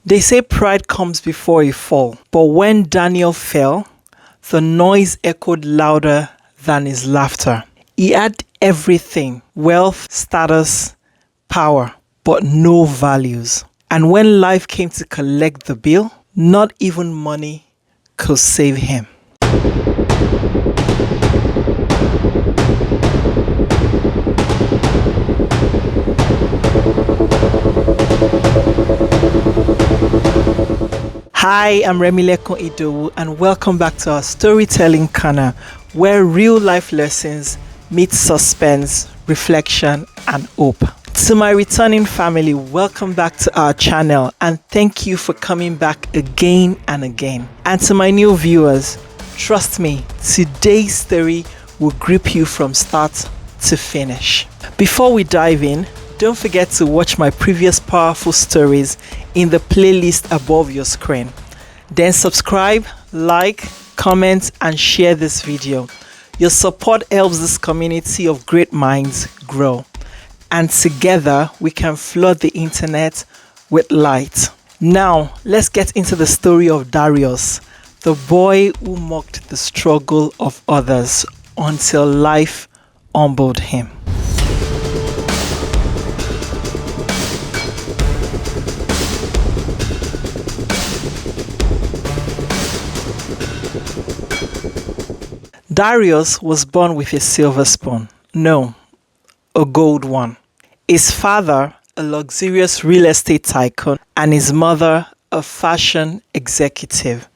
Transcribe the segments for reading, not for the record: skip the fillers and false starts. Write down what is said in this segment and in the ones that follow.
They say pride comes before a fall, but when Daniel fell, the noise echoed louder than his laughter. He had everything: wealth, status, power, but no values. And when life came to collect the bill, not even money could save him. Hi, I'm Remilekun Idowu, and welcome back to our storytelling corner, where real life lessons meet suspense, reflection, and hope. To my returning family, welcome back to our channel, and thank you for coming back again and again. And to my new viewers, trust me, today's story will grip you from start to finish. Before we dive in, don't forget to watch my previous powerful stories in the playlist above your screen. Then subscribe, like, comment, and share this video. Your support helps this community of great minds grow. And together we can flood the internet with light. Now, let's get into the story of Darius, the boy who mocked the struggle of others until life humbled him. Darius was born with a silver spoon. No, a gold one. His father, a luxurious real estate tycoon, and his mother, a fashion executive.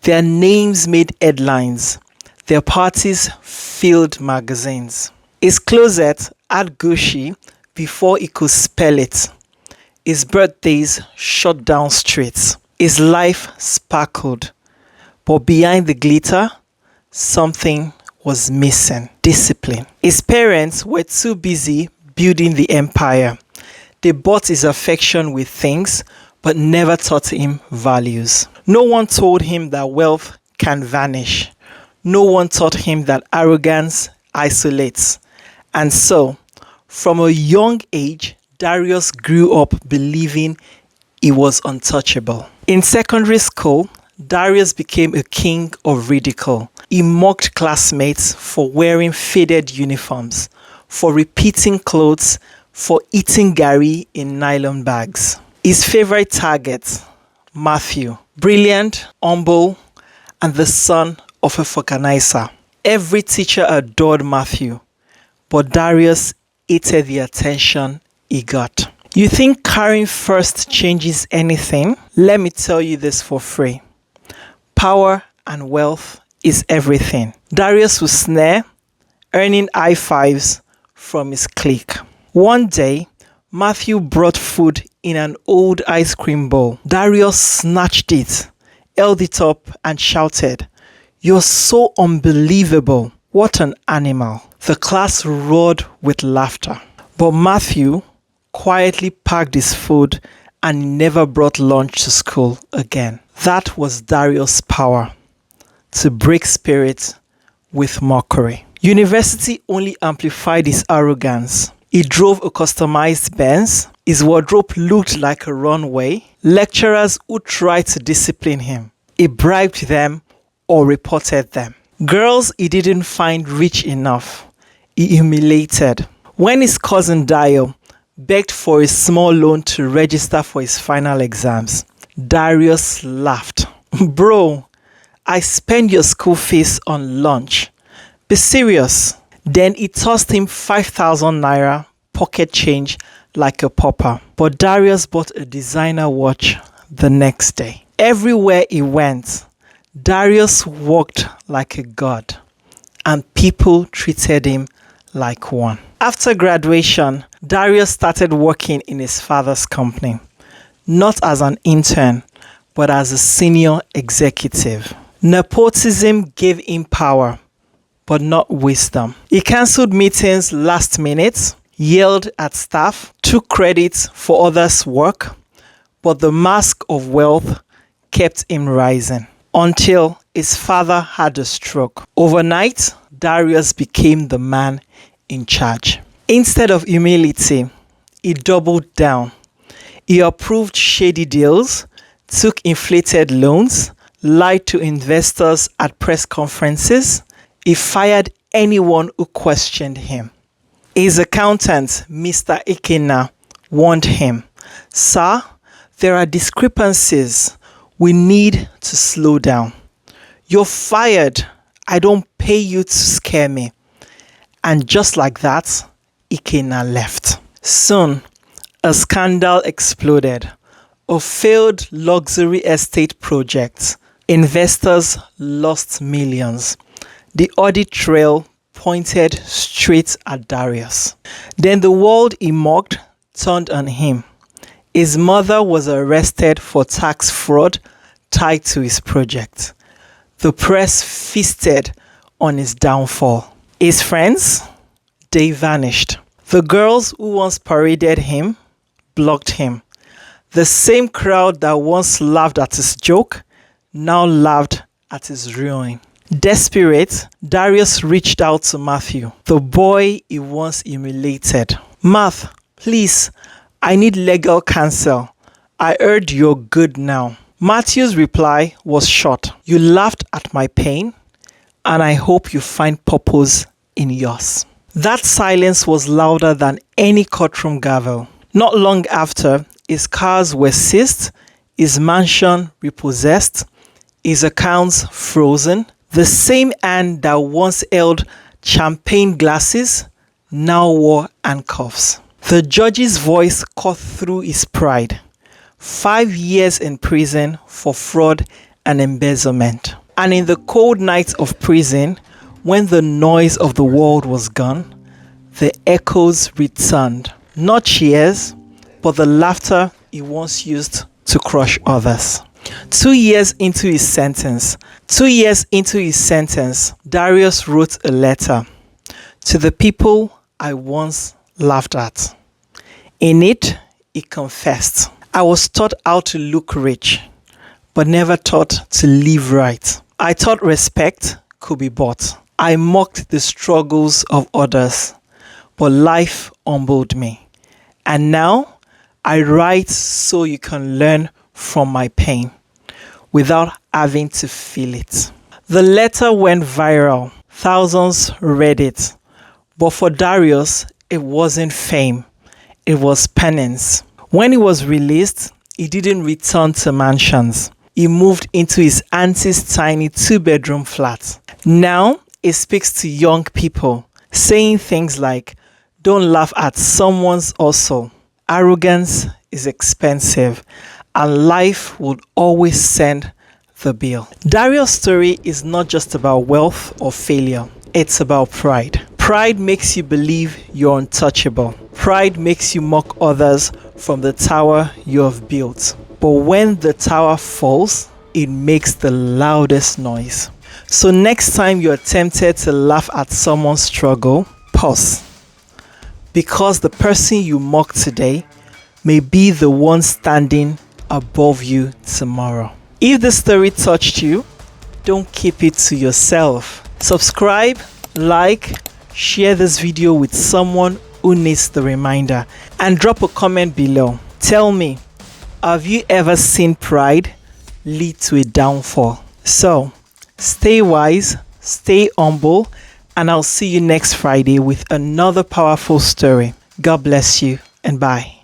Their names made headlines. Their parties filled magazines. His closet had Gucci before he could spell it. His birthdays shut down streets. His life sparkled. But behind the glitter, something was missing: discipline. His parents were too busy building the empire. They bought his affection with things, but never taught him values. No one told him that wealth can vanish. No one taught him that arrogance isolates. And so, from a young age, Darius grew up believing he was untouchable. In secondary school, Darius became a king of ridicule. He mocked classmates for wearing faded uniforms, for repeating clothes, for eating gari in nylon bags. His favorite target, Matthew, brilliant, humble, and the son of a vulcanizer. Every teacher adored Matthew, but Darius hated the attention he got. You think carrying first changes anything? Let me tell you this for free. Power and wealth is everything. Darius would snare, earning high fives from his clique. One day, Matthew brought food in an old ice cream bowl. Darius snatched it, held it up, and shouted, "You're so unbelievable. What an animal." The class roared with laughter. But Matthew quietly packed his food and never brought lunch to school again. That was Darius' power: to break spirit with mockery. University only amplified his arrogance. He drove a customized Benz. His wardrobe looked like a runway. Lecturers who tried to discipline him, he bribed them or reported them. Girls he didn't find rich enough, he humiliated. When his cousin Dio begged for a small loan to register for his final exams, Darius laughed. "Bro, I spend your school fees on lunch. Be serious." Then he tossed him 5,000 naira pocket change like a pauper. But Darius bought a designer watch the next day. Everywhere he went, Darius walked like a god, and people treated him like one. After graduation, Darius started working in his father's company, not as an intern, but as a senior executive. Nepotism gave him power, but not wisdom. He cancelled meetings last minute, yelled at staff, took credit for others' work, but the mask of wealth kept him rising until his father had a stroke. Overnight, Darius became the man in charge. Instead of humility, he doubled down. He approved shady deals, took inflated loans, lied to investors at press conferences. He fired anyone who questioned him. His accountant, Mr. Ikena, warned him, "Sir, there are discrepancies. We need to slow down. You're fired. I don't pay you to scare me." And just like that, Ikena left. Soon, a scandal exploded. A failed luxury estate project. Investors lost millions. The audit trail pointed straight at Darius. Then the world he mocked turned on him. His mother was arrested for tax fraud tied to his project. The press feasted on his downfall. His friends, they vanished. The girls who once paraded him blocked him. The same crowd that once laughed at his joke now laughed at his ruin. Desperate, Darius reached out to Matthew, the boy he once emulated. "Math, please, I need legal counsel. I heard you're good now." Matthew's reply was short. "You laughed at my pain, and I hope you find purpose in yours." That silence was louder than any courtroom gavel. Not long after, his cars were seized, his mansion repossessed, his accounts frozen. The same hand that once held champagne glasses now wore handcuffs. The judge's voice cut through his pride. 5 years in prison for fraud and embezzlement. And in the cold nights of prison, when the noise of the world was gone, the echoes returned. Not cheers, but the laughter he once used to crush others. 2 years into his sentence, Darius wrote a letter to the people I once laughed at. In it, he confessed, "I was taught how to look rich, but never taught to live right. I thought respect could be bought. I mocked the struggles of others, but life humbled me. And now, I write so you can learn from my pain without having to feel it." The letter went viral. Thousands read it. But for Darius, it wasn't fame. It was penance. When he was released, he didn't return to mansions. He moved into his auntie's tiny 2-bedroom flat. Now, he speaks to young people, saying things like, "Don't laugh at someone's hustle. Arrogance is expensive, and life would always send the bill." Darius' story is not just about wealth or failure. It's about pride. Pride makes you believe you're untouchable. Pride makes you mock others from the tower you have built. But when the tower falls, it makes the loudest noise. So next time you're tempted to laugh at someone's struggle, pause. Because the person you mock today may be the one standing above you tomorrow. If the story touched you, don't keep it to yourself. Subscribe, like, share this video with someone who needs the reminder, and drop a comment below. Tell me, have you ever seen pride lead to a downfall? So, stay wise, stay humble, and I'll see you next Friday with another powerful story. God bless you, and bye.